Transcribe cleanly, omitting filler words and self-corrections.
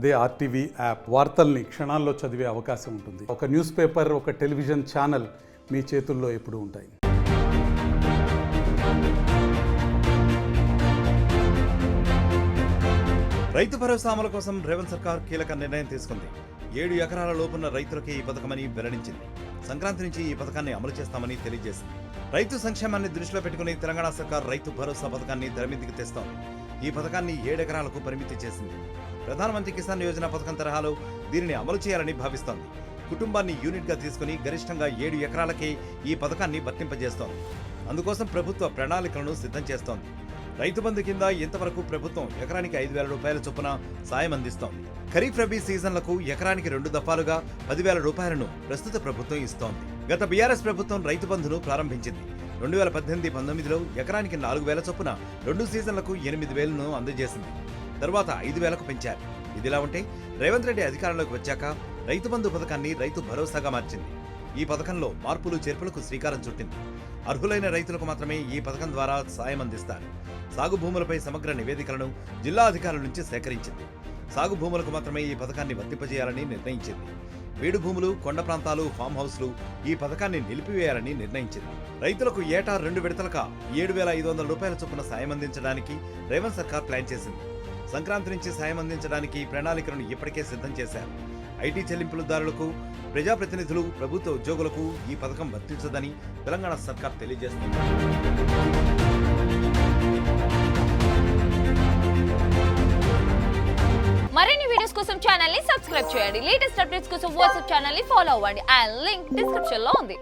అదే RTV app వార్తల్ని క్షణాల్లో చదివే అవకాశం ఉంటుంది. ఒక న్యూస్ పేపర్, ఒక టెలివిజన్ ఛానల్ మీ చేతుల్లో ఎప్పుడూ ఉంటాయి. రైతు భరోసా అమలు కోసం రేవంత్ సర్కార్ కీలక నిర్ణయం తీసుకుంది. 7 ఎకరాల లోపున్న రైతులకే ఈ పథకమని వెల్లడించింది. సంక్రాంతి నుంచి ఈ పథకాన్ని అమలు చేస్తామని తెలియజేసింది. రైతు సంక్షేమాన్ని దృష్టిలో పెట్టుకుని తెలంగాణ సర్కార్ రైతు భరోసా పథకాన్ని తెరమీదికి తెస్తోంది. ఈ పథకాన్ని 7 ఎకరాలకు పరిమితి చేసింది. ప్రధానమంత్రి కిసాన్ యోజన పథకం తరహాలో దీనిని అమలు చేయాలని భావిస్తోంది. కుటుంబాన్ని యూనిట్గా తీసుకుని గరిష్టంగా 7 ఎకరాలకే ఈ పథకాన్ని వర్తింపజేస్తోంది. అందుకోసం ప్రభుత్వ ప్రణాళికలను సిద్ధం చేస్తోంది. రైతు బంధు కింద ఇంతవరకు ప్రభుత్వం ఎకరానికి 5,000 రూపాయల చొప్పున సాయం అందిస్తోంది. ఖరీఫ్ రబీ సీజన్లకు ఎకరానికి 2 దఫాలుగా 10,000 రూపాయలను ప్రస్తుత ప్రభుత్వం ఇస్తోంది. గత బీఆర్ఎస్ ప్రభుత్వం రైతు బంధును ప్రారంభించింది. 2018-19లో ఎకరానికి 4,000 చొప్పున 2 సీజన్లకు 8,000ను అందజేసింది. తర్వాత 5,000కు పెంచారు. ఇదిలా ఉంటే రేవంత్ రెడ్డి అధికారంలోకి వచ్చాక రైతు బంధు పథకాన్ని రైతు భరోసాగా మార్చింది. ఈ పథకంలో మార్పులు చేర్పులకు శ్రీకారం చుట్టింది. అర్హులైన రైతులకు మాత్రమే ఈ పథకం ద్వారా సాయం అందిస్తారు. సాగు భూములపై సమగ్ర నివేదికలను జిల్లా అధికారుల నుంచి సేకరించింది. సాగు భూములకు మాత్రమే ఈ పథకాన్ని వర్తింపజేయాలని నిర్ణయించింది. బీడు భూములు, కొండ ప్రాంతాలు, ఫామ్ హౌస్లు ఈ పథకాన్ని నిలిపివేయాలని నిర్ణయించింది. రైతులకు ఏటా 2 విడతలుగా 7,500 రూపాయల చొప్పున సాయం అందించడానికి రేవంత్ సర్కార్ ప్లాన్ చేసింది. సంక్రాంతి నుంచి సాయం అందించడానికి ప్రణాళికలను ఇప్పటికే సిద్ధం చేశారు. ఐటీ చెల్లింపుదారులకు, ప్రజాప్రతినిధులు, ప్రభుత్వ ఉద్యోగులకు ఈ పథకం వర్తించదని తెలంగాణ సర్కార్ తెలియజేస్తుంది. మరిన్ని వీడియోస్ కోసం ఛానల్ ని సబ్స్క్రైబ్ చేయండి. లేటెస్ట్ అప్డేట్స్ కోసం వాట్సాప్ ఛానల్ ని ఫాలో అవ్వండి. ఆ లింక్ డిస్క్రిప్షన్ లో ఉంది.